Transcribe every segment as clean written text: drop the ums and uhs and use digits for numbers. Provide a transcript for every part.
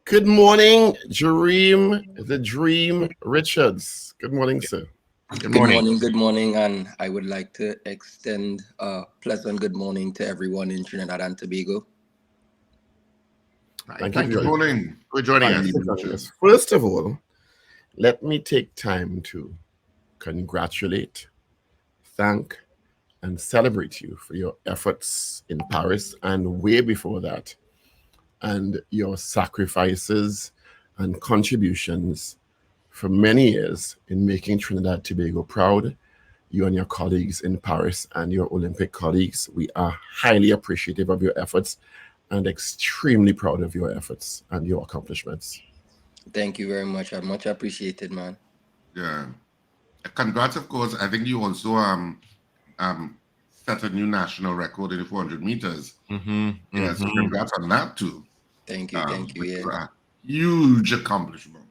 Good morning, Jereem, the Dream Richards. Good morning, sir. Good Good morning. morning, good morning, and I would like to extend a pleasant good morning to everyone in Trinidad and Tobago. Thank Thank you you for joining us. joining us. First of all, let me take time to congratulate, thank, and celebrate you for your efforts in Paris and way before that, and your sacrifices and contributions for many years in making Trinidad Tobago proud. You and your colleagues in Paris and your Olympic colleagues, we are highly appreciative of your efforts and extremely proud of your efforts and your accomplishments. Thank you very much. I much appreciated, man. Yeah. Congrats, of course. I think you also um set a new national record in the 400 meters. Yeah, so congrats on that too. Thank you. Which is Yeah. a huge accomplishment.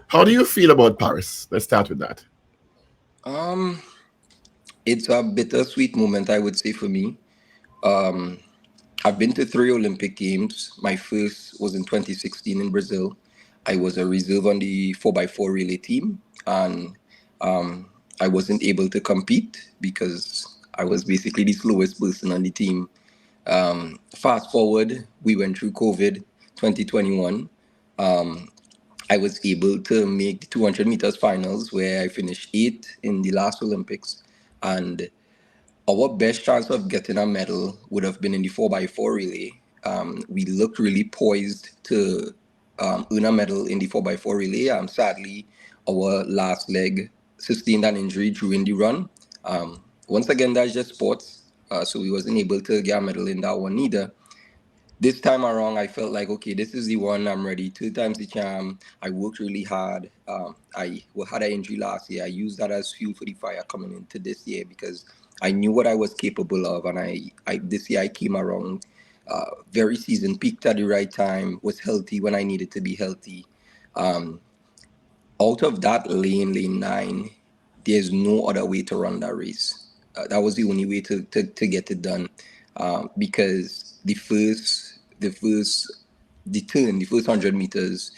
How do you feel about Paris? Let's start with that. Um, it's a bittersweet moment, I would say, for me. Um, I've been to three Olympic Games. My first was in 2016 in Brazil. I was a reserve on the 4x4 relay team, and I wasn't able to compete because I was basically the slowest person on the team. Fast forward, we went through COVID 2021. I was able to make the 200 meters finals where I finished eighth in the last Olympics. And our best chance of getting a medal would have been in the 4x4 relay. We looked really poised to earn a medal in the 4x4 relay. Sadly, our last leg sustained an injury during the run. Once again, that's just sports. So we wasn't able to get a medal in that one either. This time around, I felt like, okay, this is the one. I'm ready. Two times the charm. I worked really hard. Had an injury last year. I used that as fuel for the fire coming into this year because I knew what I was capable of. And I this year I came around very seasoned, peaked at the right time, was healthy when I needed to be healthy. Um, Out of that lane nine, there's no other way to run that race. That was the only way to get it done, because the first 100 meters,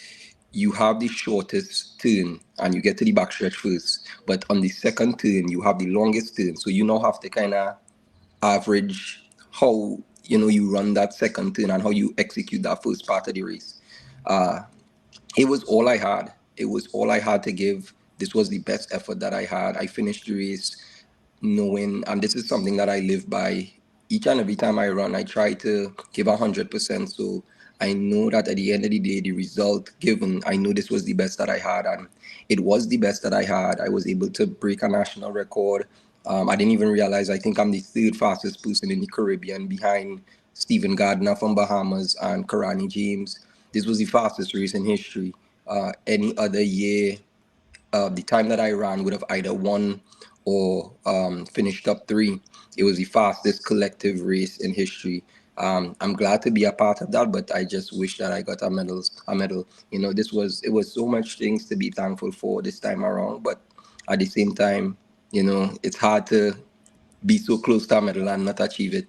you have the shortest turn and you get to the backstretch first. But on the second turn, you have the longest turn, so you now have to kind of average how you run that second turn and how you execute that first part of the race. Uh, it was all I had. It was all I had to give. This was the best effort that I had. I finished the race knowing, and this is something that I live by. Each and every time I run, I try to give 100%. So I know that at the end of the day, the result given, I know this was the best that I had, and it was the best that I had. I was able to break a national record. I didn't even realize. I think I'm the third fastest person in the Caribbean, behind Stephen Gardner from Bahamas and Karani James. This was the fastest race in history. Any other year, the time that I ran would have either won or finished up three. It was the fastest collective race in history. I'm glad to be a part of that, but I just wish that I got a medal. A medal. It was so much things to be thankful for this time around, but at the same time, it's hard to be so close to a medal and not achieve it.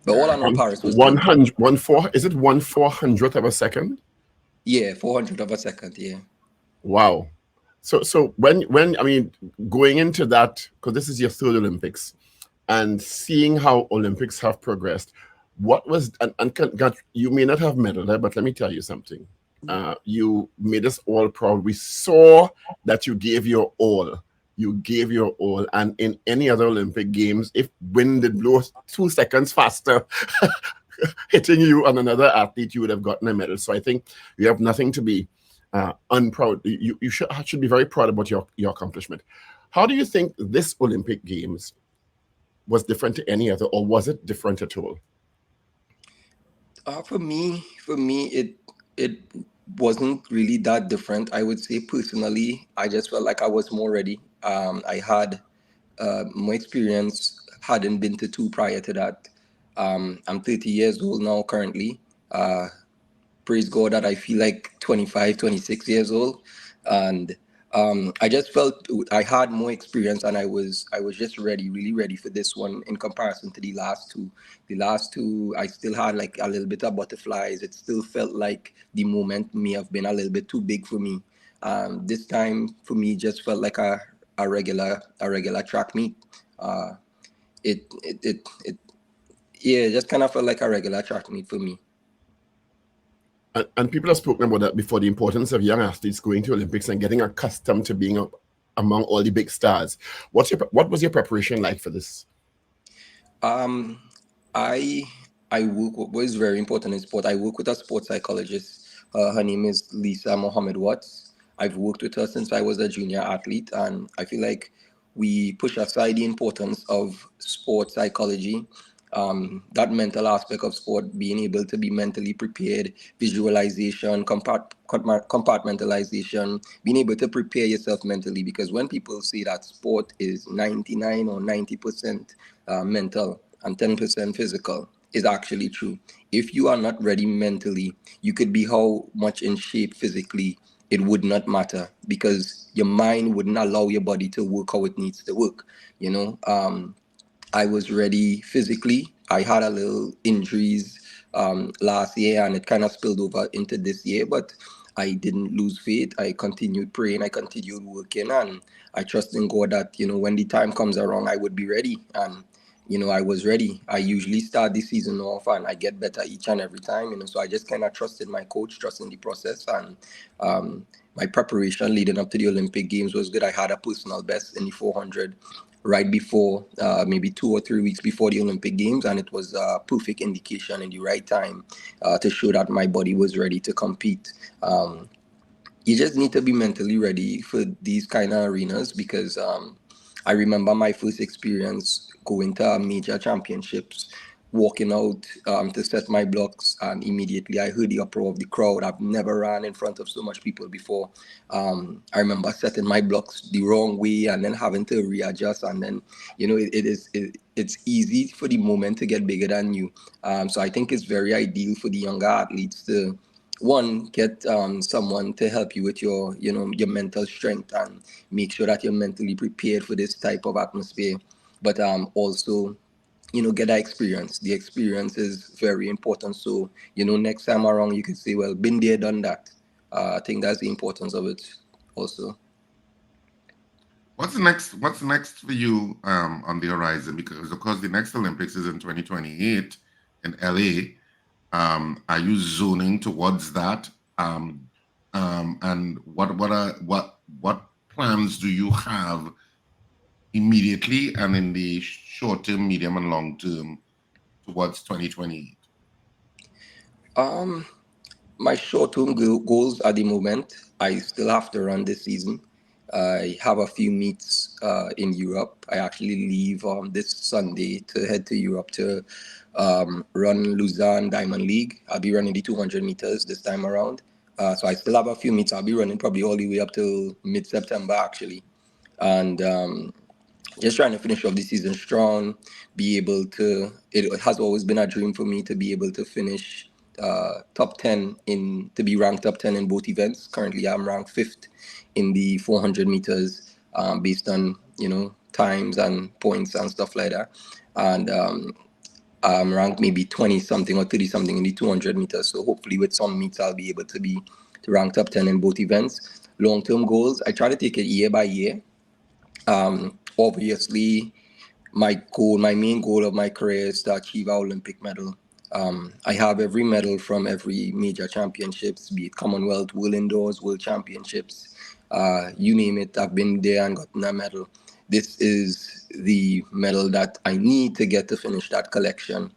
But all Yeah. I know, Paris was One good. hundred, one four, is it 1/400th of a second? Yeah, 400 of a second. Yeah. Wow. So when I mean, going into that, because this is your third Olympics, and seeing how Olympics have progressed, what was you may not have medaled there, but let me tell you something. You made us all proud. We saw that you gave your all. You gave your all, and in any other Olympic Games, if wind did blow 2 seconds faster, hitting you on another athlete, you would have gotten a medal. So I think you have nothing to be unproud. You should be very proud about your accomplishment. How do you think this Olympic Games was different to any other, or was it different at all? For me, it wasn't really that different. I would say personally, I just felt like I was more ready. I had my experience hadn't been to two prior to that. I'm 30 years old now currently. Praise God that I feel like 25, 26 years old, and I just felt I had more experience, and I was just ready, really ready for this one in comparison to the last two. The last two, I still had like a little bit of butterflies. It still felt like the moment may have been a little bit too big for me. This time for me just felt like a regular track meet. Uh, it yeah, it just kind of felt like a regular track meet for me. And people have spoken about that before, the importance of young athletes going to Olympics and getting accustomed to being among all the big stars. What was your preparation like for this? Um, I I work what is very important in sport. I work with a sports psychologist. Her name is Lisa Mohammed Watts. I've worked with her since I was a junior athlete, and I feel like we push aside the importance of sports psychology, that mental aspect of sport, being able to be mentally prepared, visualization, compartmentalization, being able to prepare yourself mentally. Because when people say that sport is 99 or 90% mental and 10% physical, is actually true. If you are not ready mentally, you could be how much in shape physically, it would not matter because your mind wouldn't allow your body to work how it needs to work. You know, I was ready physically. I had a little injuries last year, and it kind of spilled over into this year. But I didn't lose faith. I continued praying. I continued working, and I trust in God that when the time comes around, I would be ready. And I was ready. I usually start the season off, and I get better each and every time. So I just kind of trusted my coach, trusting the process, and my preparation leading up to the Olympic Games was good. I had a personal best in the 400 right before, maybe 2 or 3 weeks before the Olympic Games, and it was a perfect indication in the right time to show that my body was ready to compete. You just need to be mentally ready for these kind of arenas because I remember my first experience going to major championships, walking out to set my blocks, and immediately I heard the uproar of the crowd. I've never ran in front of so much people before. I remember setting my blocks the wrong way and then having to readjust, and then it's easy for the moment to get bigger than you. So I think it's very ideal for the younger athletes to one get someone to help you with your mental strength and make sure that you're mentally prepared for this type of atmosphere, but also get that experience. The experience is very important, so next time around you can say, well, been there, done that. I think that's the importance of it also. What's next for you on the horizon? Because of course the next Olympics is in 2028 in LA. Are you zoning towards that? And what plans do you have immediately and in the short term, medium, and long term towards 2028? My short-term goals at the moment, I still have to run this season. I have a few meets in Europe. I actually leave this Sunday to head to Europe to run Lausanne Diamond League. I'll be running the 200 meters this time around. So I still have a few meets. I'll be running probably all the way up till mid-September, actually. And just trying to finish off the season strong, be able to, it has always been a dream for me to be able to finish top 10 to be ranked top 10 in both events. Currently, I'm ranked fifth in the 400 meters based on, times and points and stuff like that. And I'm ranked maybe 20 something or 30 something in the 200 meters. So hopefully with some meets, I'll be able to rank top 10 in both events. Long-term goals, I try to take it year by year. Obviously, my main goal of my career is to achieve an Olympic medal. I have every medal from every major championships, be it Commonwealth, World Indoors, World Championships, you name it. I've been there and gotten a medal. This is the medal that I need to get to finish that collection.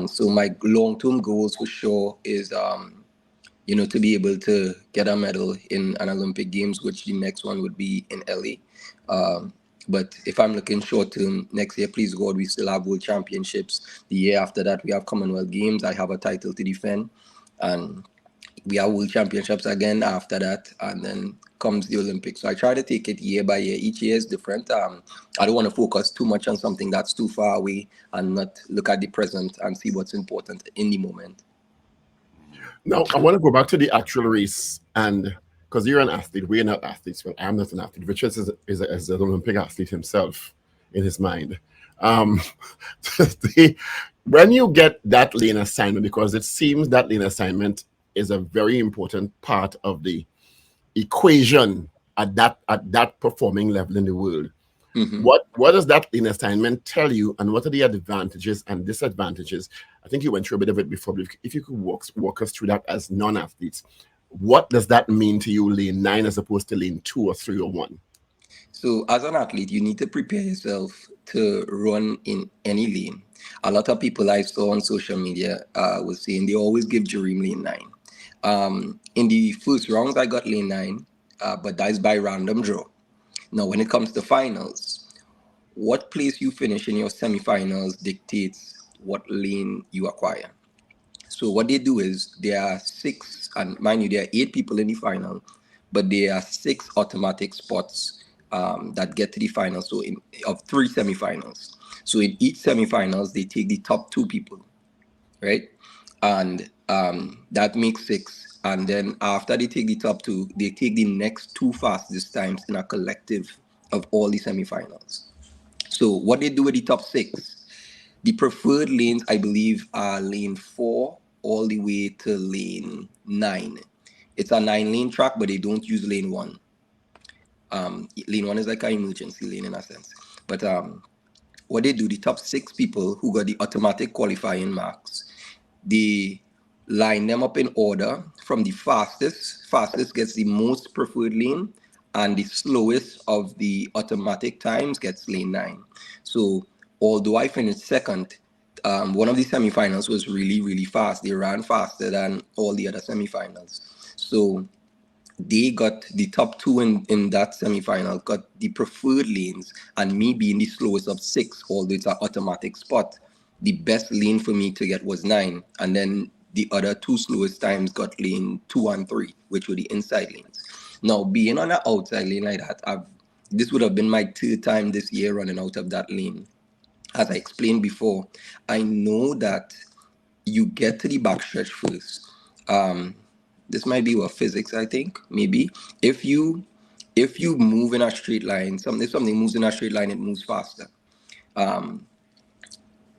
So my long-term goals for sure is to be able to get a medal in an Olympic Games, which the next one would be in LA. But if I'm looking short term, next year, please God, we still have World Championships. The year after that, we have Commonwealth Games. I have a title to defend. And we have World Championships again after that. And then comes the Olympics. So I try to take it year by year. Each year is different. I don't want to focus too much on something that's too far away and not look at the present and see what's important in the moment. Now, I want to go back to the actual race. And because you're an athlete, we're not athletes. Well, I'm not an athlete. Richard is an Olympic athlete himself in his mind. Um, when you get that lane assignment, because it seems that lane assignment is a very important part of the equation at that performing level in the world. Mm-hmm. What does that lane assignment tell you, and what are the advantages and disadvantages? I think you went through a bit of it before, but if you could walk us through that as non-athletes, what does that mean to you, lane 9 as opposed to lane 2 or 3 or 1? So, as an athlete, you need to prepare yourself to run in any lane. A lot of people I saw on social media was saying they always give Jereem lane 9. In the first rounds, I got lane 9, but that is by random draw. Now, when it comes to finals, what place you finish in your semifinals dictates what lane you acquire. So what they do is there are six, and mind you, there are 8 people in the final, but there are 6 automatic spots that get to the final. So in of 3 semifinals. So in each semifinals, they take the top 2 people, right? And that makes 6. And then after they take the top 2, they take the next 2 fastest times in a collective of all the semifinals. So what they do with the top 6, the preferred lanes, I believe, are lane 4 all the way to lane 9. It's a 9 lane track, but they don't use lane 1. Lane 1 is like an emergency lane in a sense. But what they do, the top 6 people who got the automatic qualifying marks, they line them up in order from the fastest. Fastest gets the most preferred lane, and the slowest of the automatic times gets lane 9. So although I finished second, one of the semifinals was really, really fast. They ran faster than all the other semifinals. So they got the top 2 in that semifinal, got the preferred lanes, and me being the slowest of 6, although it's an automatic spot, the best lane for me to get was 9. And then the other 2 slowest times got lane 2 and 3, which were the inside lanes. Now, being on an outside lane like that, this would have been my 3rd time this year running out of that lane. As I explained before, I know that you get to the backstretch first. This might be what physics, I think, maybe. If you move in a straight line, if something moves in a straight line, it moves faster.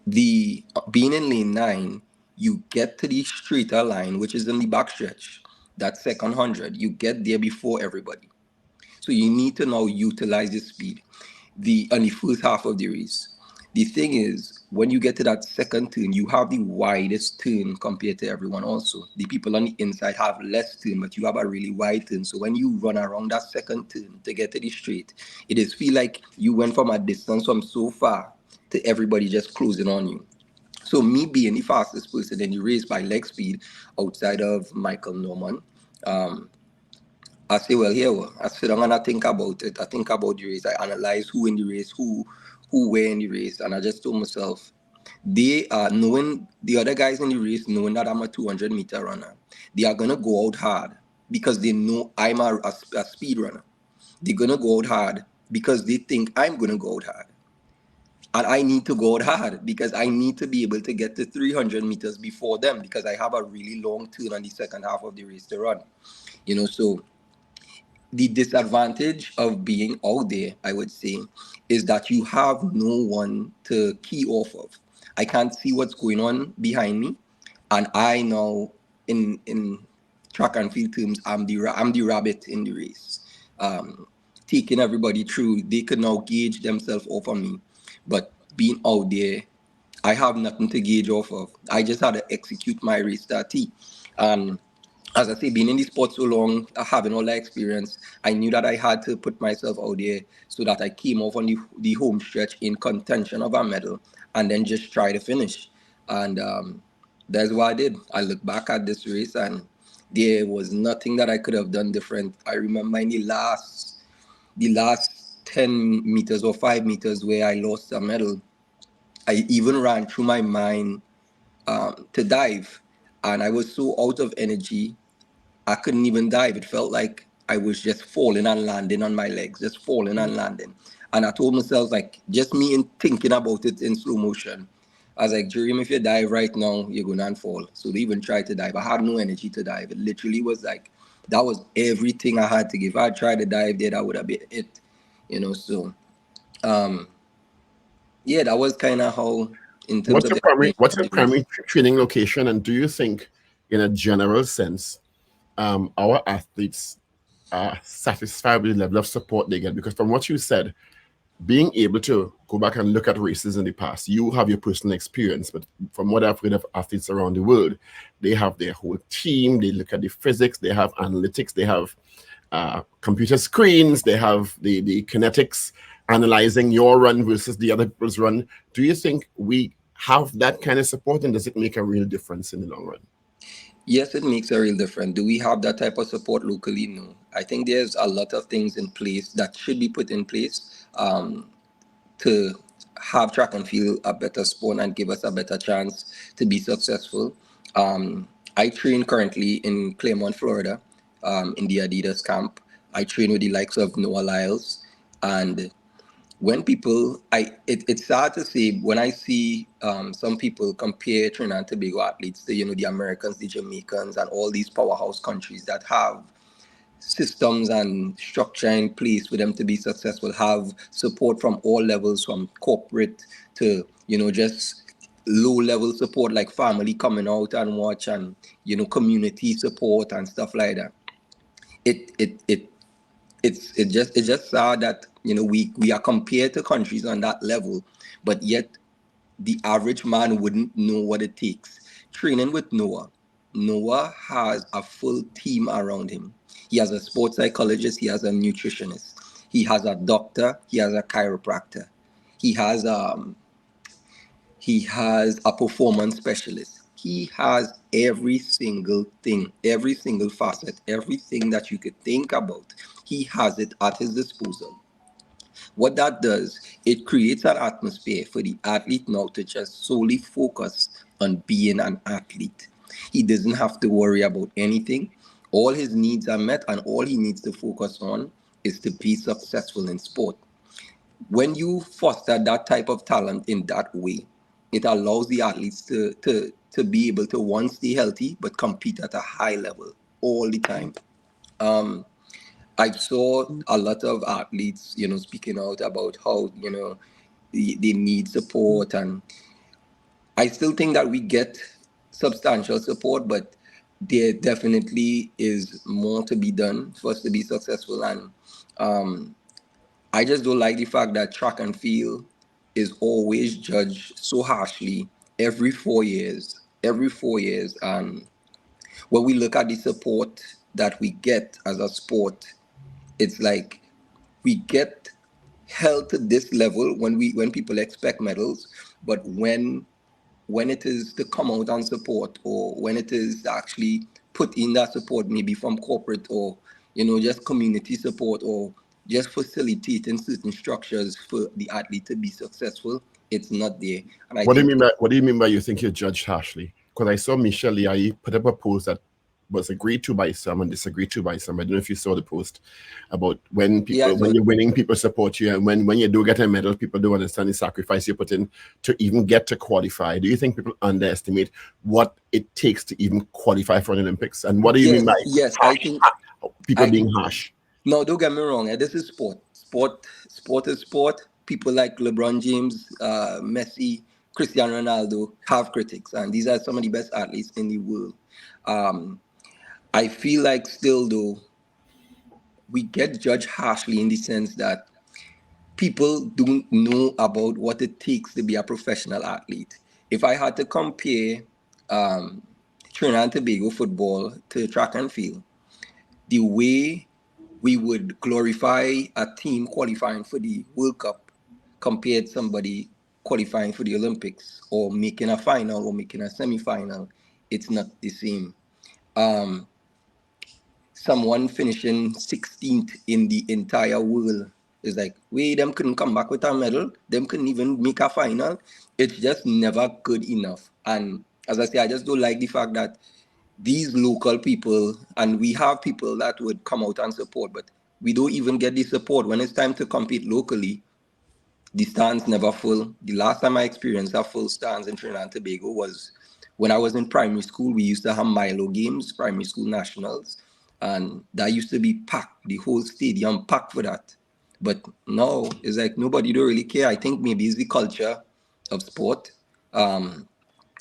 The being in lane 9, you get to the straighter line, which is in the backstretch. That second 100, you get there before everybody. So you need to now utilize the speed on the first half of the race. The thing is, when you get to that second turn, you have the widest turn compared to everyone also. The people on the inside have less turn, but you have a really wide turn. So when you run around that second turn to get to the straight, it is feel like you went from a distance from so far to everybody just closing on you. So me being the fastest person in the race by leg speed outside of Michael Norman, I say, well, here, I sit down and I think about it. I think about the race. I analyze who in the race, who were in the race. And I just told myself, they are knowing the other guys in the race, knowing that I'm a 200-meter runner. They are going to go out hard because they know I'm a speed runner. They're going to go out hard because they think I'm going to go out hard. And I need to go out hard because I need to be able to get to 300 meters before them because I have a really long turn on the second half of the race to run. So the disadvantage of being out there, I would say, is that you have no one to key off of. I can't see what's going on behind me, and I know in track and field terms, I'm the rabbit in the race, taking everybody through. They could now gauge themselves off of me, but being out there, I have nothing to gauge off of. I just had to execute my race strategy. As I say, being in the sport so long, having all that experience, I knew that I had to put myself out there so that I came off on the home stretch in contention of a medal and then just try to finish. And that's what I did. I look back at this race and there was nothing that I could have done different. I remember in the last 10 meters or 5 meters where I lost a medal, I even ran through my mind to dive. And I was so out of energy I couldn't even dive. It felt like I was just falling and landing on my legs, just falling and landing. And I told myself, like, just me in thinking about it in slow motion. I was like, Jereem, if you dive right now, you're going to fall. So they even tried to dive. I had no energy to dive. It literally was like That was everything I had to give. If I tried to dive there, that would have been it. So um yeah, that was kind of how, in terms of What's your experience. primary training location? And do you think, in a general sense, our athletes are satisfied with the level of support they get? Because from what you said, being able to go back and look at races in the past, you have your personal experience, but from what I've read of athletes around the world, they have their whole team, they look at the physics, they have analytics, they have computer screens, they have the kinetics analyzing your run versus the other people's run. Do you think we have that kind of support, and does it make a real difference in the long run? Yes, it makes a real difference. Do we have that type of support locally? No. I think there's a lot of things in place that should be put in place to have track and field a better sport and give us a better chance to be successful. I train currently in Claremont, Florida, in the Adidas camp. I train with the likes of Noah Lyles, and when people, it's sad to say when I see some people compare Trinidad and Tobago athletes to the Americans, the Jamaicans, and all these powerhouse countries that have systems and structure in place for them to be successful, have support from all levels, from corporate to just low level support like family coming out and watch, and community support and stuff like that. It it it it's it just it's just sad that we are compared to countries on that level, but yet the average man wouldn't know what it takes. Training with Noah has a full team around him. He has a sports psychologist, he has a nutritionist, he has a doctor, he has a chiropractor, he has a performance specialist. He has every single thing, every single facet, everything that you could think about. He has it at his disposal. What that does, it creates an atmosphere for the athlete now to just solely focus on being an athlete. He doesn't have to worry about anything. All his needs are met, and all he needs to focus on is to be successful in sport. When you foster that type of talent in that way, it allows the athletes to be able to, one, stay healthy but compete at a high level all the time. um I saw a lot of athletes speaking out about how they need support, and I still think that we get substantial support, but there definitely is more to be done for us to be successful. And um I just don't like the fact that track and field is always judged so harshly every 4 years. Every 4 years. And when we look at the support that we get as a sport, it's like we get held to this level when people expect medals, but when it is to come out and support, or when it is to actually put in that support, maybe from corporate, or just community support, or just facilitating certain structures for the athlete to be successful, it's not there. And I think What do you mean by you think you're judged harshly? Because I saw Michelle Liai put up a post that was agreed to by some and disagreed to by some. I don't know if you saw the post about yeah, when you're winning, people support you, and when you do get a medal, people don't understand the sacrifice you put in to even get to qualify. Do you think people underestimate what it takes to even qualify for an Olympics? And what do you mean by yes, I harsh, think people I being harsh? no, don't get me wrong. This is sport. Sport is sport. People like LeBron James, Messi, Cristiano Ronaldo have critics, and these are some of the best athletes in the world. Um, I feel like still though we get judged harshly in the sense that people don't know about what it takes to be a professional athlete. If I had to compare um, Trinidad and Tobago football to track and field, the way we would glorify a team qualifying for the World Cup compared somebody qualifying for the Olympics or making a final or making a semi-final, it's not the same. Um, Someone finishing 16th in the entire world is like, wait, them couldn't come back with a medal, them couldn't even make a final. It's just never good enough. And as I say, I just don't like the fact that these local people, and we have people that would come out and support, but we don't even get the support when it's time to compete locally. The stands never full. The last time I experienced a full stands in Trinidad and Tobago was when I was in primary school. We used to have Milo games, primary school nationals, and that used to be packed, the whole stadium packed for that. But now it's like nobody don't really care. I think maybe it's the culture of sport. Um,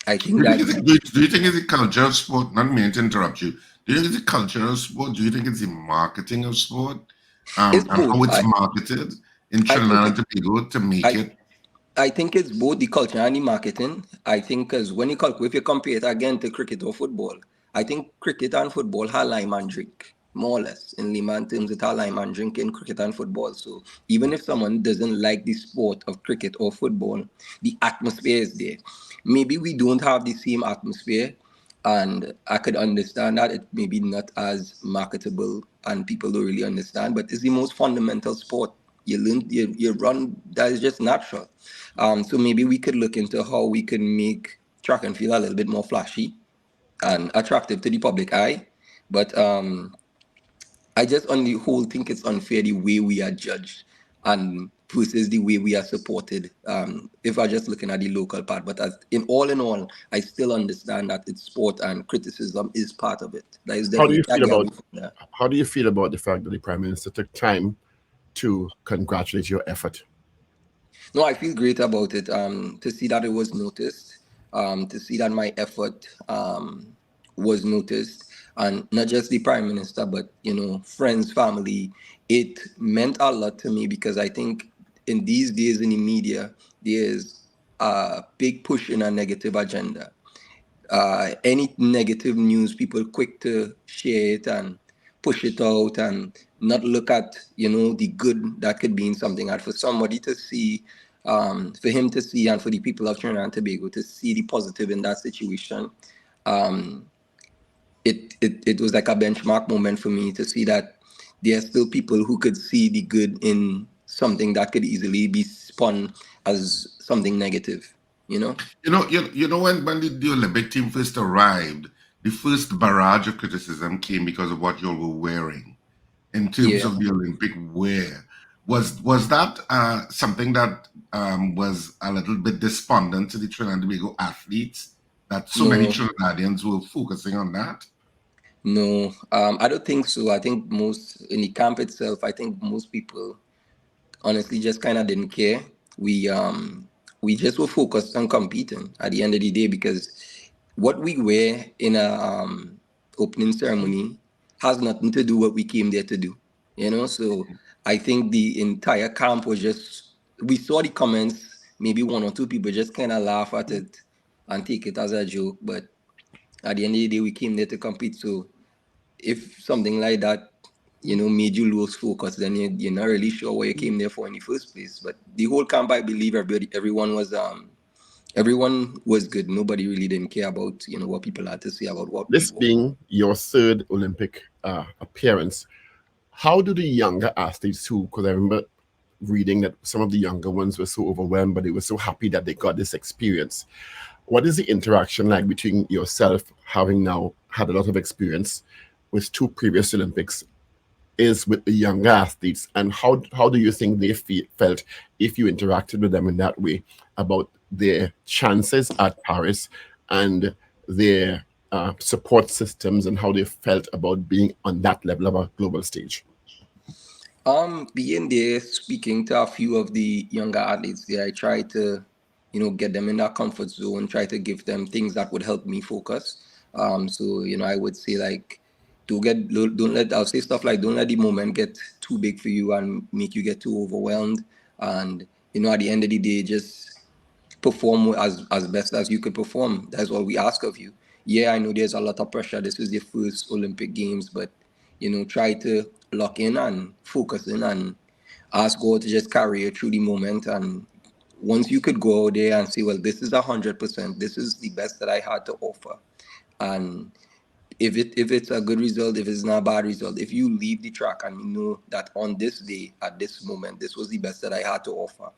I think Do you think that do you think it's a culture of sport? Not meaning to interrupt you. Do you think it's a culture of sport? Do you think it's the marketing of sport? it's And both. how it's marketed in I think Trinidad and Tobago to make I it. I think it's both the culture and the marketing. I think because when if you compare it again to cricket or football, I think cricket and football have lime and drink, more or less. In layman terms, it have lime and drink in cricket and football. So even if someone doesn't like the sport of cricket or football, the atmosphere is there. Maybe we don't have the same atmosphere, and I could understand that it may be not as marketable and people don't really understand, but it's the most fundamental sport. You learn, you run, that is just natural. So maybe we could look into how we can make track and field a little bit more flashy and attractive to the public eye. But I just on the whole think it's unfair the way we are judged and versus the way we are supported. If I'm just looking at the local part, but as in all, I still understand that it's sport and criticism is part of it. That is How do definitely you can't feel get about away from that. how do you feel about the fact that the Prime Minister took time to congratulate your effort? No, I feel great about it. To see that it was noticed, to see that my effort was noticed, and not just the prime minister, but friends, family. It meant a lot to me because I think in these days in the media, there's a big push in a negative agenda. Any negative news, people quick to share it and push it out and not look at the good that could be in something. And for somebody to see, for him to see, and for the people of Trinidad and Tobago to see the positive in that situation, um, it was like a benchmark moment for me to see that there are still people who could see the good in something that could easily be spun as something negative. You know? You know when the Olympic team first arrived, the first barrage of criticism came because of what you were wearing in terms Yeah. of the Olympic wear. Was that something that was a little bit despondent to the Trinidad and Tobago athletes that so many No. Trinidadians were focusing on that? No, I don't think so. I think most in the camp itself, I think most people honestly just kind of didn't care. We just were focused on competing at the end of the day because what we wear in a opening ceremony has nothing to do what we came there to do. So I think the entire camp was just we saw the comments. Maybe one or two people just kind of laugh at it and take it as a joke, but at the end of the day, we came there to compete. So if something like that, made you lose focus, then you're not really sure what you came there for in the first place. But the whole camp, I believe everyone was good. Nobody really didn't care about what people had to say about what we This wore. being your third Olympic appearance, how do the younger athletes who, because I remember reading that some of the younger ones were so overwhelmed, but they were so happy that they got this experience. What is the interaction like between yourself, having now had a lot of experience with two previous Olympics, is with the younger athletes, and how do you think they felt if you interacted with them in that way about their chances at Paris and their support systems and how they felt about being on that level of a global stage? Being there, speaking to a few of the younger athletes there, I try to, get them in that comfort zone, try to give them things that would help me focus. So I would say like, don't let I'll say stuff like don't let the moment get too big for you and make you get too overwhelmed. And at the end of the day, just perform as best as you could perform. That's all we ask of you. Yeah, I know there's a lot of pressure. This is your first Olympic Games, but try to lock in and focus in and ask God to just carry you through the moment. And once you could go out there and say, well, this is 100%, this is the best that I had to offer. And if it's a good result, if it's not a bad result, if you leave the track and you know that on this day, at this moment, this was the best that I had to offer,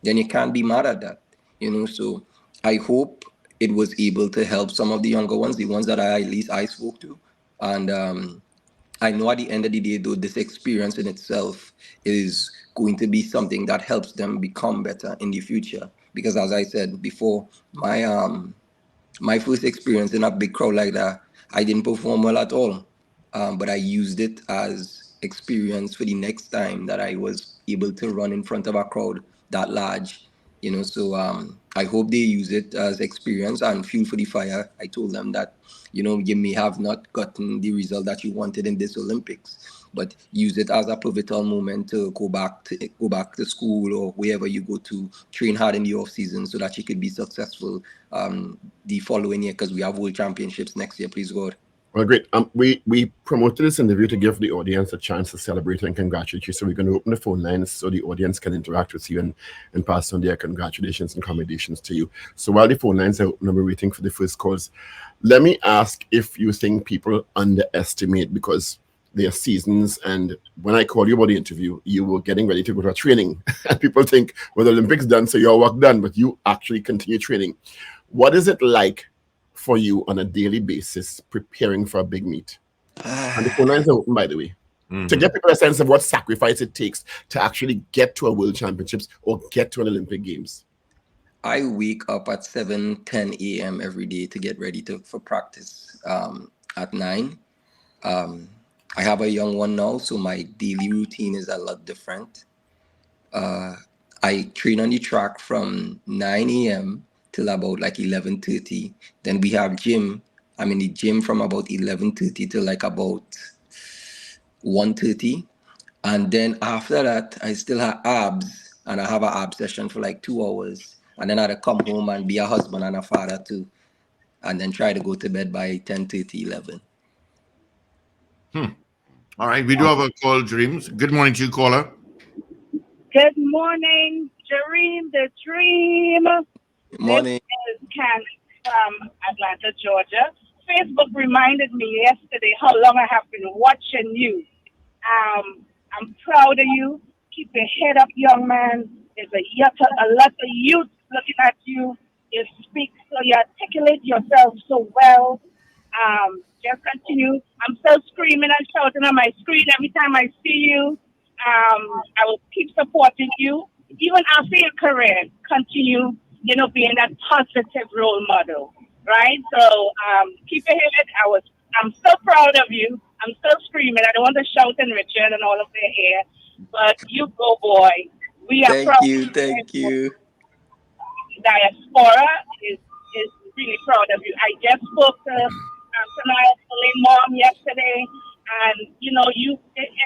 then you can't be mad at that. So I hope it was able to help some of the younger ones, the ones that at least I spoke to. And I know at the end of the day, though, this experience in itself is going to be something that helps them become better in the future. Because as I said before, my first experience in a big crowd like that, I didn't perform well at all. but I used it as experience for the next time that I was able to run in front of a crowd that large. So I hope they use it as experience and fuel for the fire. I told them that you may have not gotten the result that you wanted in this Olympics, but use it as a pivotal moment to go back to school or wherever you go to train hard in the off season so that you could be successful the following year, because we have world championships next year, please God. Well, great. We promoted this interview to give the audience a chance to celebrate and congratulate you. So we're going to open the phone lines so the audience can interact with you and pass on their congratulations and commendations to you. So while the phone lines are open and we're waiting for the first calls, let me ask if you think people underestimate, because their seasons, and when I called you about the interview, you were getting ready to go to a training. And people think, well, the Olympics done, so your work done, but you actually continue training. What is it like for you on a daily basis preparing for a big meet? And the phone lines are open, by the way, to give people a sense of what sacrifice it takes to actually get to a World Championships or get to an Olympic Games. I wake up at 7:10 a.m. every day to get ready for practice at 9. I have a young one now, so my daily routine is a lot different. I train on the track from 9 a.m. till about like 11:30. Then we have gym. I'm in the gym from about 11:30 till like about 1:30. And then after that, I still have abs, and I have an ab session for like 2 hours. And then I had to come home and be a husband and a father too. And then try to go to bed by 10:30, 11. All right, we do have a call, Jereem. Good morning to you, caller. Good morning, Jereem the Dream. Good This morning. is Candy from Atlanta, Georgia. Facebook reminded me yesterday how long I have been watching you. I'm proud of you. Keep your head up, young man. There's a lot of youth looking at you. You speak so you articulate yourself so well. Just continue. I'm still screaming and shouting on my screen every time I see you. I will keep supporting you. Even after your career, continue, being that positive role model. Right? So keep your head. I'm so proud of you. I'm still screaming. I don't want to shout and Richard and all of their hair. But you go, boy. We are Thank proud you. of Thank you. you. Diaspora is really proud of you. I just spoke to Tanaya's mom yesterday, and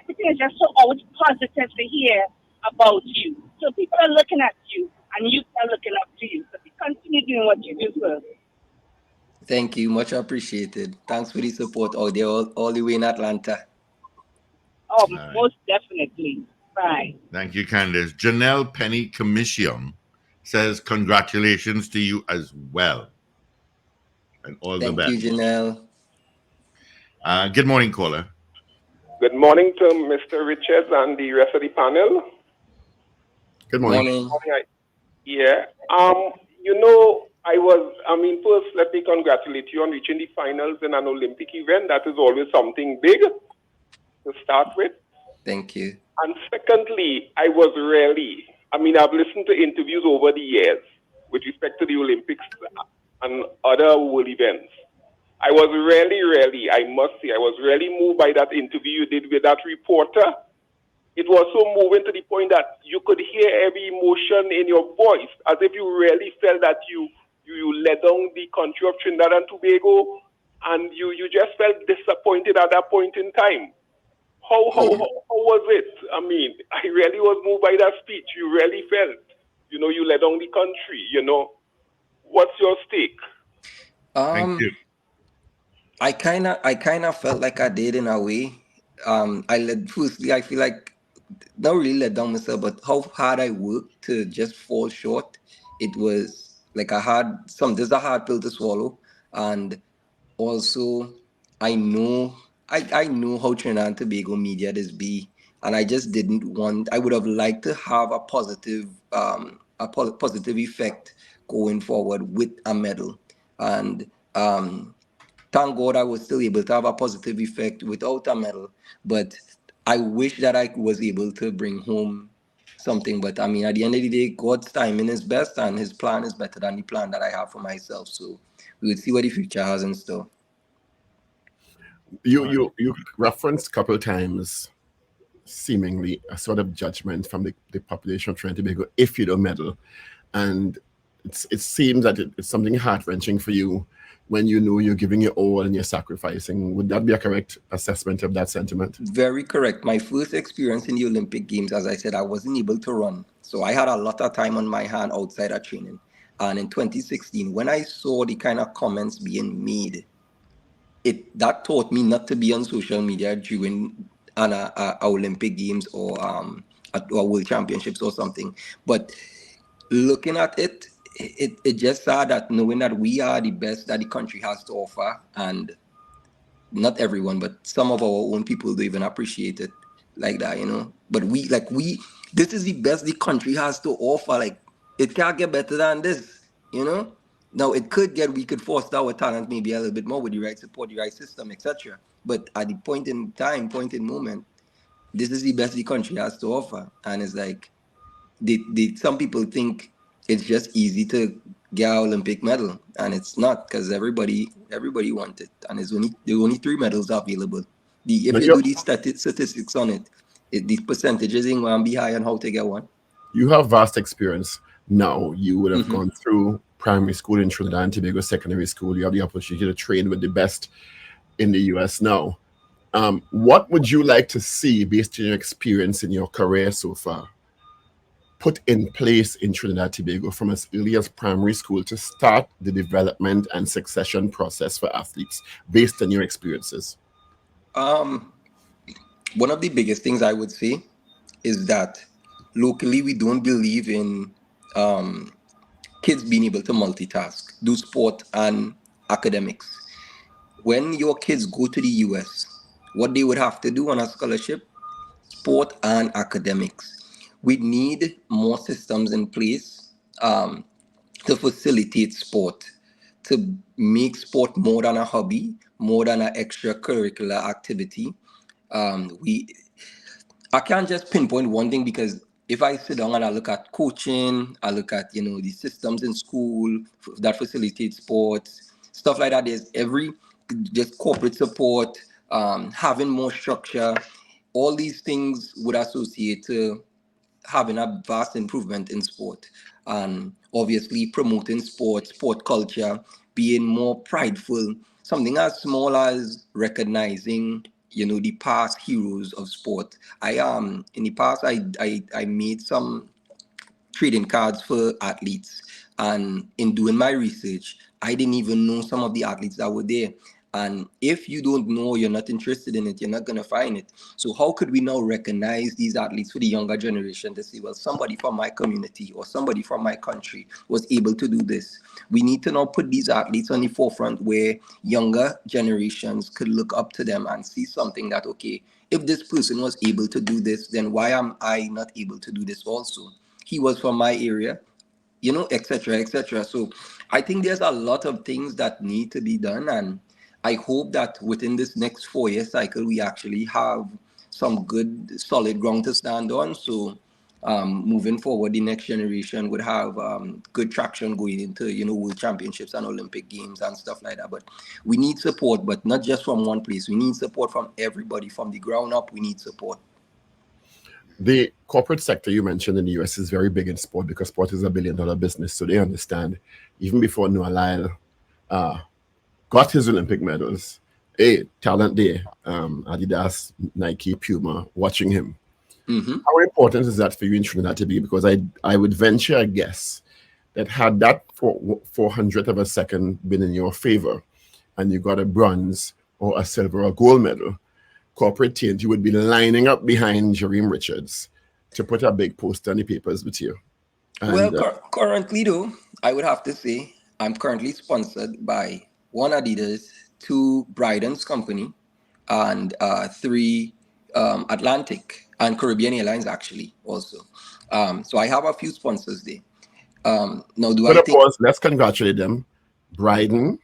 everything is just so always positive to hear about you. So people are looking at you, and you are looking up to you. So continue doing what you do, sir. Thank you. Much appreciated. Thanks for the support out there, all the way in Atlanta. Oh, All right. most definitely. Bye. Thank you, Candace. Janelle Penny Commission says congratulations to you as well. And all the Thank you, best. Janelle. Good morning, caller. Good morning to Mr. Richards and the rest of the panel. Good morning. Morning. Yeah. First, let me congratulate you on reaching the finals in an Olympic event. That is always something big to start with. Thank you. And secondly, I've listened to interviews over the years with respect to the Olympics and other world events. I was really moved by that interview you did with that reporter. It was so moving to the point that you could hear every emotion in your voice, as if you really felt that you let down the country of Trinidad and Tobago, and you just felt disappointed at that point in time. How was it? I really was moved by that speech. You really felt, you let down the country. What's your stake? Thank you. I kind of felt like I did in a way. Firstly, I feel like not really let down myself, but how hard I worked to just fall short. It was like there's a hard pill to swallow, and also I know how Trinidad and Tobago media this be, and I just didn't want. I would have liked to have a positive effect going forward with a medal, and thank God I was still able to have a positive effect without a medal. But I wish that I was able to bring home something. But at the end of the day, God's timing is best, and His plan is better than the plan that I have for myself. So we will see what the future has in store. You referenced a couple of times seemingly a sort of judgment from the population of Trinidad and Tobago if you don't medal. And it seems that it's something heart-wrenching for you when you know you're giving your all and you're sacrificing. Would that be a correct assessment of that sentiment? Very correct. My first experience in the Olympic Games, as I said, I wasn't able to run. So I had a lot of time on my hand outside of training. And in 2016, when I saw the kind of comments being made, that taught me not to be on social media during a Olympic Games or World Championships or something. But looking at it just sad that knowing that we are the best that the country has to offer, and not everyone, but some of our own people don't even appreciate it like that, you know. But this is the best the country has to offer. Like, it can't get better than this, you know. Now we could foster our talent maybe a little bit more with the right support, the right system, etc. But at the point in moment, this is the best the country has to offer, and it's like some people think it's just easy to get an Olympic medal, and it's not, because everybody wants it, and there are only 3 medals available. If But you do these statistics on the percentages ain't gonna be high on how to get one. you have vast experience now. You would have gone through primary school in Trinidad and Tobago, secondary school. You have the opportunity to train with the best in the US now. What would you like to see, based on your experience in your career so far, put in place in Trinidad and Tobago from as early as primary school to start the development and succession process for athletes based on your experiences? One of the biggest things I would say is that locally we don't believe in kids being able to multitask, do sport and academics. When your kids go to the US, what they would have to do on a scholarship, sport and academics. We need more systems in place to facilitate sport, to make sport more than a hobby, more than an extracurricular activity. I can't just pinpoint one thing, because if I sit down and I look at coaching, I look at the systems in school that facilitate sports, stuff like that. There's just corporate support, having more structure. All these things would associate to having a vast improvement in sport, and obviously promoting sport culture, being more prideful. Something as small as recognizing the past heroes of sport. In the past I made some trading cards for athletes, and in doing my research, I didn't even know some of the athletes that were there. And if you don't know, you're not interested in it, you're not going to find it. So how could we now recognize these athletes for the younger generation to say, well, somebody from my community or somebody from my country was able to do this? We need to now put these athletes on the forefront where younger generations could look up to them and see something that, okay, if this person was able to do this, then why am I not able to do this also? He was from my area, etc., etc. So I think there's a lot of things that need to be done, and I hope that within this next 4-year cycle, we actually have some good, solid ground to stand on. So moving forward, the next generation would have good traction going into, World Championships and Olympic Games and stuff like that. But we need support, but not just from one place. We need support from everybody, from the ground up. We need support. The corporate sector you mentioned in the US is very big in sport, because sport is $1 billion business. So they understand, even before Noah Lyle got his Olympic medals, talent there, Adidas, Nike, Puma, watching him. How important is that for you in Trinidad to be? Because I would venture a guess that had that 400th of a second been in your favor, and you got a bronze or a silver or gold medal, corporate teams, you would be lining up behind Jereem Richards to put a big poster in the papers with you. And, Currently though, I would have to say I'm currently sponsored by 1 Adidas, 2 Bryden's company, and 3 Atlantic and Caribbean Airlines actually also. So I have a few sponsors there. Now, of course, let's congratulate them. Bryden,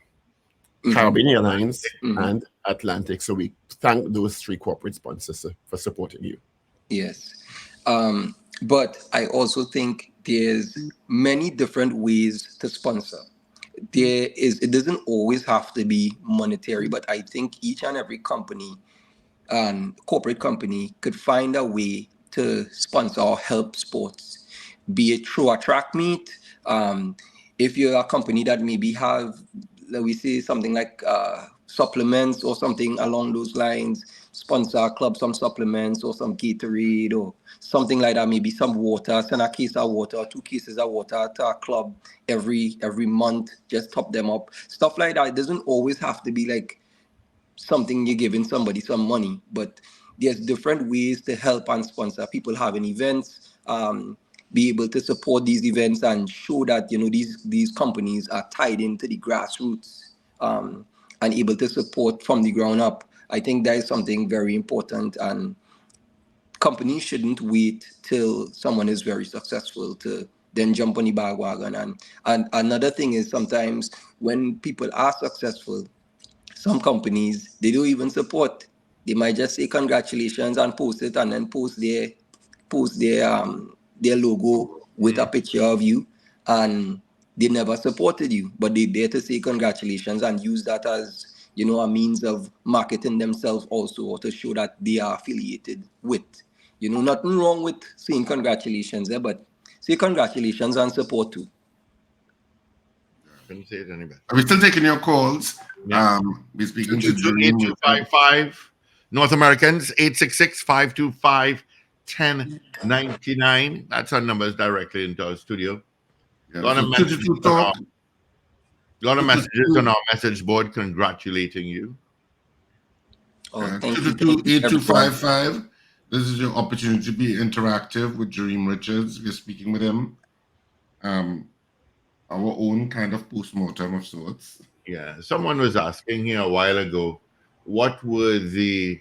Caribbean Airlines, and Atlantic. So we thank those 3 corporate sponsors for supporting you. Yes. But I also think there's many different ways to sponsor. it doesn't always have to be monetary, but I think each and every company and corporate company could find a way to sponsor or help sports, be it through a track meet. If you're a company that maybe have, let me say, something like supplements or something along those lines, sponsor a club some supplements or some Gatorade or something like that, maybe some water, send a case of water or 2 cases of water to a club every month, just top them up. Stuff like that. It doesn't always have to be like something you're giving somebody some money, but there's different ways to help and sponsor people having events, be able to support these events and show that these companies are tied into the grassroots, and able to support from the ground up. I think that is something very important, and companies shouldn't wait till someone is very successful to then jump on the bandwagon. And another thing is, sometimes when people are successful, some companies, they don't even support. They might just say congratulations and post it, and then post their logo with a picture of you, and they never supported you, but they dare to say congratulations and use that as a means of marketing themselves also, or to show that they are affiliated with. Nothing wrong with saying congratulations there, but say congratulations and support too. Couldn't say it any better. Are we still taking your calls? Yeah. We're speaking to Jereem. 8255 North Americans, 866-525-1099. That's our numbers directly into our studio. Yeah, A lot of messages on our message board congratulating you. Oh, thank you. 8255. This is your opportunity to be interactive with Jereem Richards. We're speaking with him. Our own kind of post-mortem of sorts. Yeah. Someone was asking here a while ago, what were the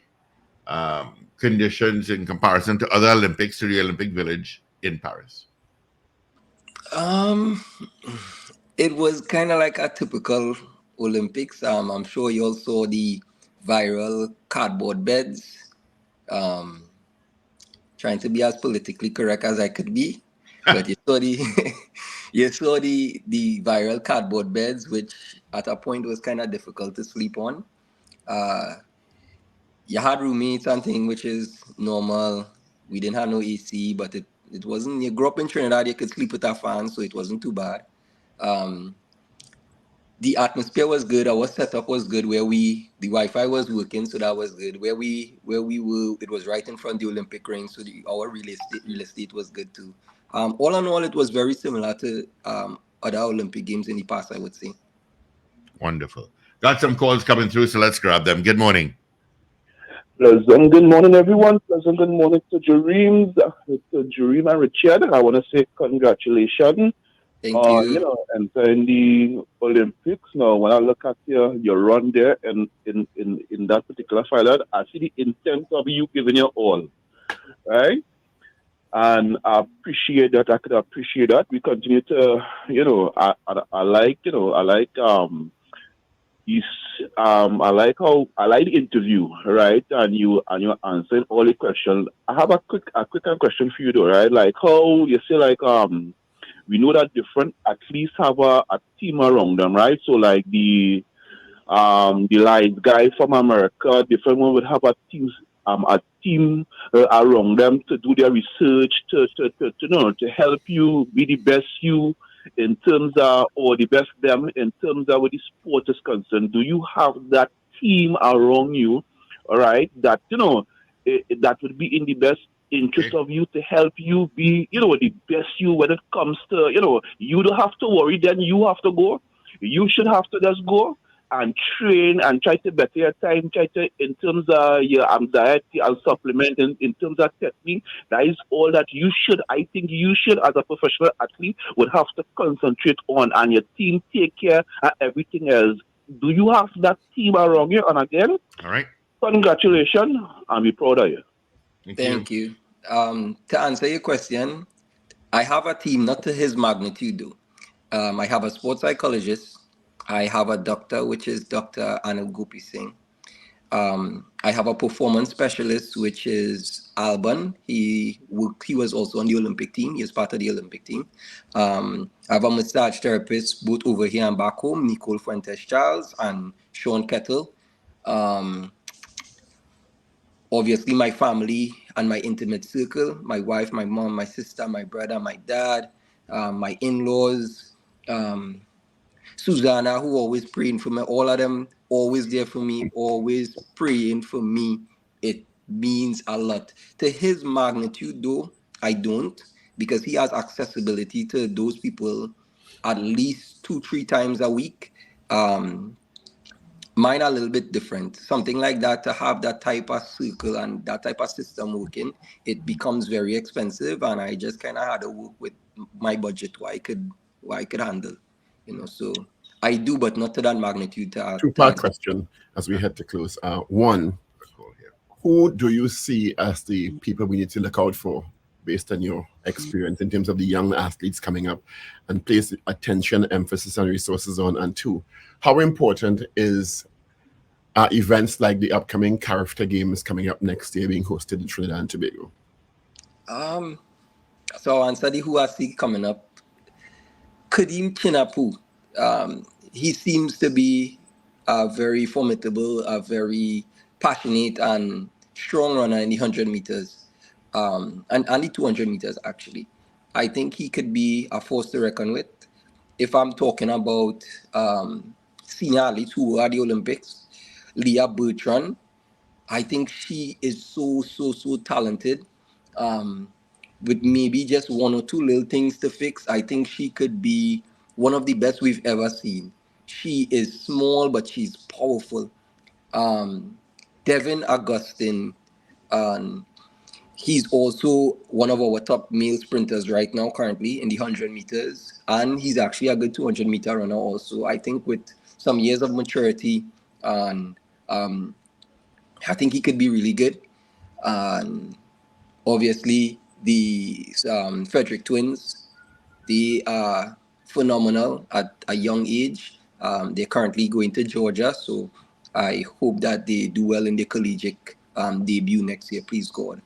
conditions in comparison to other Olympics, to the Olympic Village in Paris? It was kind of like a typical Olympics. I'm sure you all saw the viral cardboard beds. Trying to be as politically correct as I could be, but you saw the the viral cardboard beds, which at a point was kind of difficult to sleep on. You had roommates and thing, which is normal. We didn't have no AC, but it wasn't. You grew up in Trinidad, you could sleep with a fan, so it wasn't too bad. The atmosphere was good. Our setup was good. The Wi-Fi was working, so that was good. Where we were, it was right in front of the Olympic ring, so our real estate was good too. All in all, it was very similar to other Olympic games in the past, I would say. Wonderful. Got some calls coming through, so let's grab them. Good morning. Pleasant good morning, everyone. Pleasant good morning to Jereem and Richard. I want to say congratulations. Thank you. Entering the Olympics. Now, when I look at your run there and in that particular fight, I see the intent of you giving your all, right? And I appreciate that. I could appreciate that. We continue to, I like the interview, right? And you're answering all the questions. I have a quick question for you though, right? Like how you say we know that different athletes have a team around them, right? So like the light guy from America, different one would have a team around them to do their research to help you be the best you in terms of, or the best them in terms of what the sport is concerned. Do you have that team around you, all right, that that would be in the best interest of you to help you be the best you when it comes to you don't have to worry, then you have to go, you should have to just go and train and try to better your time, try to in terms of your diet and supplement in terms of technique. That is all that I think you should as a professional athlete would have to concentrate on, and your team take care of everything else. Do you have that team around you? And again, all right, congratulations, and be proud of you. Thank you. To answer your question, I have a team, not to his magnitude though. I have a sports psychologist. I have a doctor, which is Dr. Anu Gopi Singh. I have a performance specialist, which is Alban. He was also on the Olympic team. He is part of the Olympic team. I have a massage therapist, both over here and back home, Nicole Fuentes Charles and Sean Kettle. Obviously, my family and my intimate circle, my wife, my mom, my sister, my brother, my dad, my in-laws, Susanna, who always praying for me, all of them always there for me, always praying for me. It means a lot. To his magnitude, though, I don't, because he has accessibility to those people at least 2-3 times a week. Mine are a little bit different. Something like that, to have that type of circle and that type of system working, it becomes very expensive, and I just kind of had to work with my budget what I could handle, So I do, but not to that magnitude. Two-part question as we head to close. One, who do you see as the people we need to look out for based on your experience in terms of the young athletes coming up, and place attention, emphasis, and resources on? And two, how important is events like the upcoming Character Games coming up next year being hosted in Trinidad and Tobago? So I'll answer the who I see coming up. Kadeem Chinapu. He seems to be a very formidable, a very passionate and strong runner in the 100 meters, and the 200 meters, actually. I think he could be a force to reckon with. If I'm talking about senior athletes who are at the Olympics, Leah Bertrand, I think she is so talented. With maybe just one or two little things to fix, I think she could be one of the best we've ever seen. She is small, but she's powerful. Devin Augustine, he's also one of our top male sprinters right now, currently in the 100 meters. And he's actually a good 200 meter runner also. I think with some years of maturity, and I think he could be really good. And obviously, the Frederick twins, they are phenomenal at a young age. They're currently going to Georgia, so I hope that they do well in their collegiate debut next year, please God.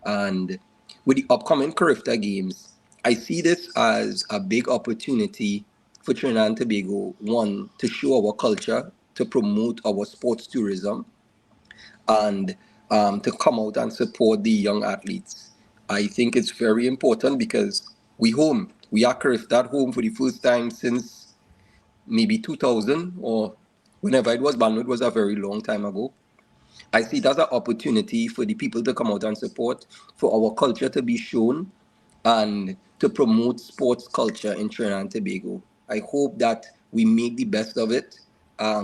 And with the upcoming Carifta Games, I see this as a big opportunity for Trinidad and Tobago, one, to show our culture, to promote our sports tourism, and to come out and support the young athletes. I think it's very important because we are Carifta home for the first time since maybe 2000, or whenever it was banned. It was a very long time ago. I see it as an opportunity for the people to come out and support, for our culture to be shown, and to promote sports culture in Trinidad and Tobago. I hope that we make the best of it.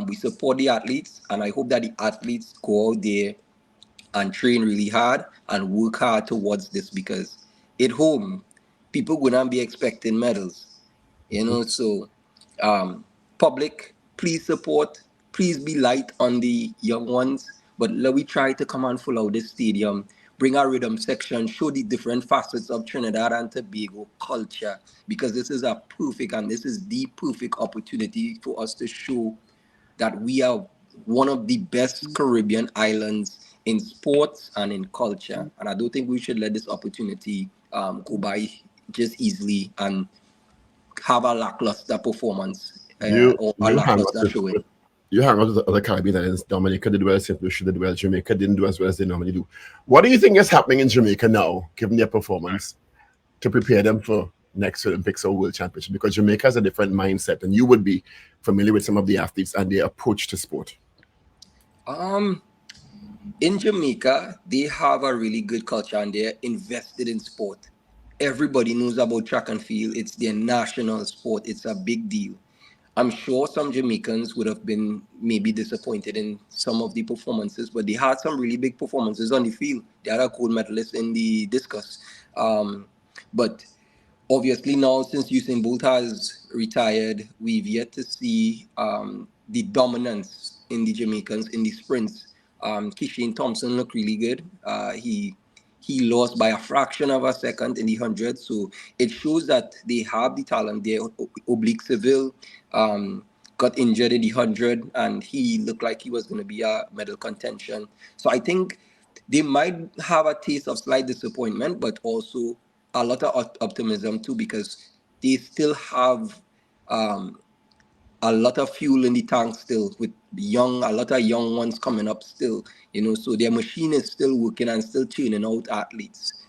We support the athletes, and I hope that the athletes go out there and train really hard and work hard towards this, because at home, people gonna be expecting medals, So, public, please support, please be light on the young ones, but let we try to come and full out this stadium, bring our rhythm section, show the different facets of Trinidad and Tobago culture, because this is the perfect opportunity for us to show that we are one of the best Caribbean islands in sports and in culture. And I don't think we should let this opportunity go by just easily and have a lackluster performance or a lackluster showing. You hang out with the other Caribbean islands. Dominica did well, St. Lucia did well, Jamaica didn't do as well as they normally do. What do you think is happening in Jamaica now, given their performance, to prepare them for next Olympics or World Championship? Because Jamaica has a different mindset, and you would be familiar with some of the athletes and their approach to sport. In Jamaica, they have a really good culture and they're invested in sport. Everybody knows about track and field. It's their national sport. It's a big deal. I'm sure some Jamaicans would have been maybe disappointed in some of the performances, but they had some really big performances on the field. They had a gold medalist in the discus. But obviously now, since Usain Bolt has retired, we've yet to see the dominance in the Jamaicans in the sprints. Kishane Thompson looked really good. He lost by a fraction of a second in the 100. So it shows that they have the talent there. Oblique Seville, got injured in the 100, and he looked like he was going to be a medal contention. So I think they might have a taste of slight disappointment, but also a lot of optimism too, because they still have a lot of fuel in the tank still, with a lot of young ones coming up still, so their machine is still working and still churning out athletes.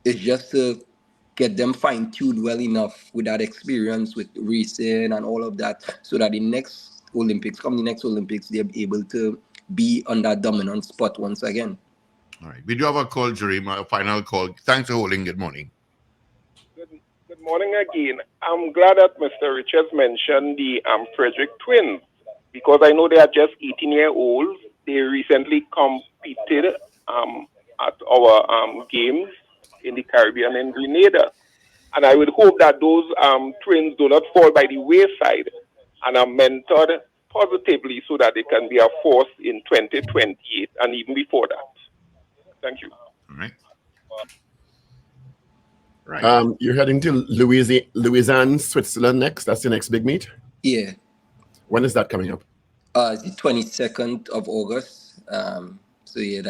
It's just to get them fine-tuned well enough with that experience with racing and all of that, so that the next Olympics, they're able to be on that dominant spot once again. All right. We do have a call, Jereem, a final call. Thanks for holding. Good morning. Good morning again. I'm glad that Mr. Richards mentioned the Frederick twins, because I know they are just 18-year-olds. They recently competed at our games in the Caribbean and Grenada. And I would hope that those twins do not fall by the wayside and are mentored positively, so that they can be a force in 2028 and even before that. Thank you. All right. Right. You're heading to Lausanne, Switzerland next. That's the next big meet. Yeah. When is that coming up? It's the 22nd of August. So yeah,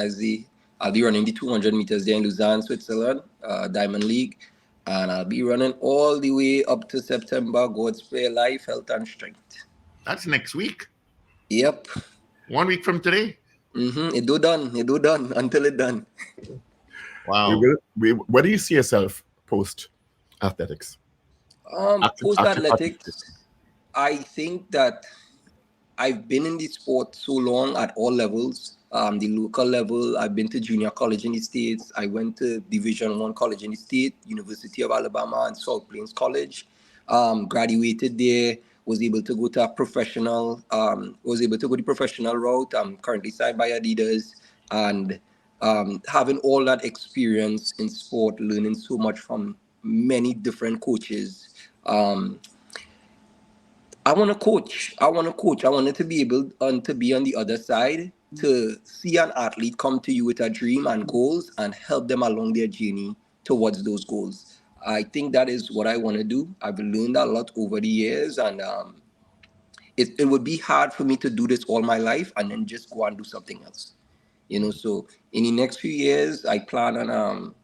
I'll be running the 200 meters there in Lausanne, Switzerland, Diamond League, and I'll be running all the way up to September. God spare life, health, and strength. That's next week. Yep. 1 week from today. It do done until it done. Wow. Where do you see yourself post athletics? Post athletics, I think that I've been in the sport so long at all levels. The local level, I've been to junior college in the States. I went to Division I college in the state, University of Alabama and South Plains College. Graduated there, was able to go to the professional route. I'm currently signed by Adidas, and having all that experience in sport, learning so much from many different coaches. I want to coach. I wanted to be able to be on the other side, to see an athlete come to you with a dream and goals and help them along their journey towards those goals. I think that is what I want to do. I've learned a lot over the years, and it would be hard for me to do this all my life and then just go and do something else. So in the next few years, I plan on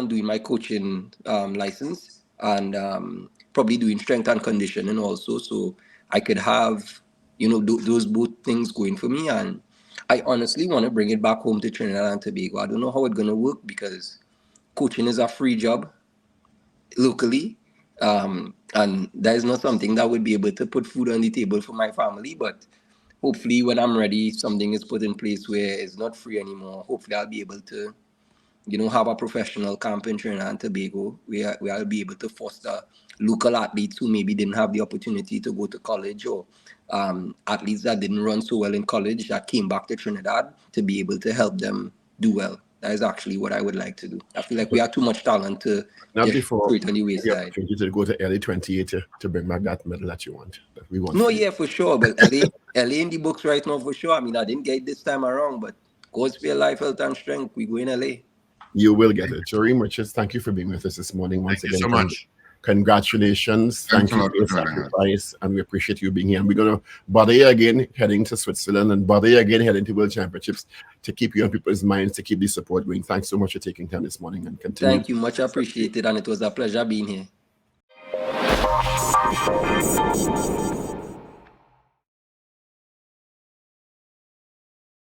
doing my coaching license, and probably doing strength and conditioning also, so I could have those both things going for me. And I honestly want to bring it back home to Trinidad and Tobago. I don't know how it's going to work, because coaching is a free job locally, and that is not something that would be able to put food on the table for my family. But hopefully when I'm ready, something is put in place where it's not free anymore. Hopefully I'll be able to have a professional camp in Trinidad and Tobago where I'll be able to foster local athletes who maybe didn't have the opportunity to go to college, or athletes that didn't run so well in college that came back to Trinidad, to be able to help them do well. That is actually what I would like to do. I feel like we have too much talent to just throw it on the wayside. You to go to LA 28 to bring back that medal that you want. That we want. No, yeah, for sure. But LA in the books right now for sure. I mean, I didn't get it this time around, but God spare life, health, and strength. We go in LA. You will get it. Jereem Richards, thank you for being with us this morning once again. Thank you so much. Congratulations. Thank you for your sacrifice, and we appreciate you being here. And we're going to bother you again heading to Switzerland, and bother you again heading to World Championships, to keep you on people's minds, to keep the support going. Thanks so much for taking time this morning, and continue. Thank you. Much appreciated, and it was a pleasure being here.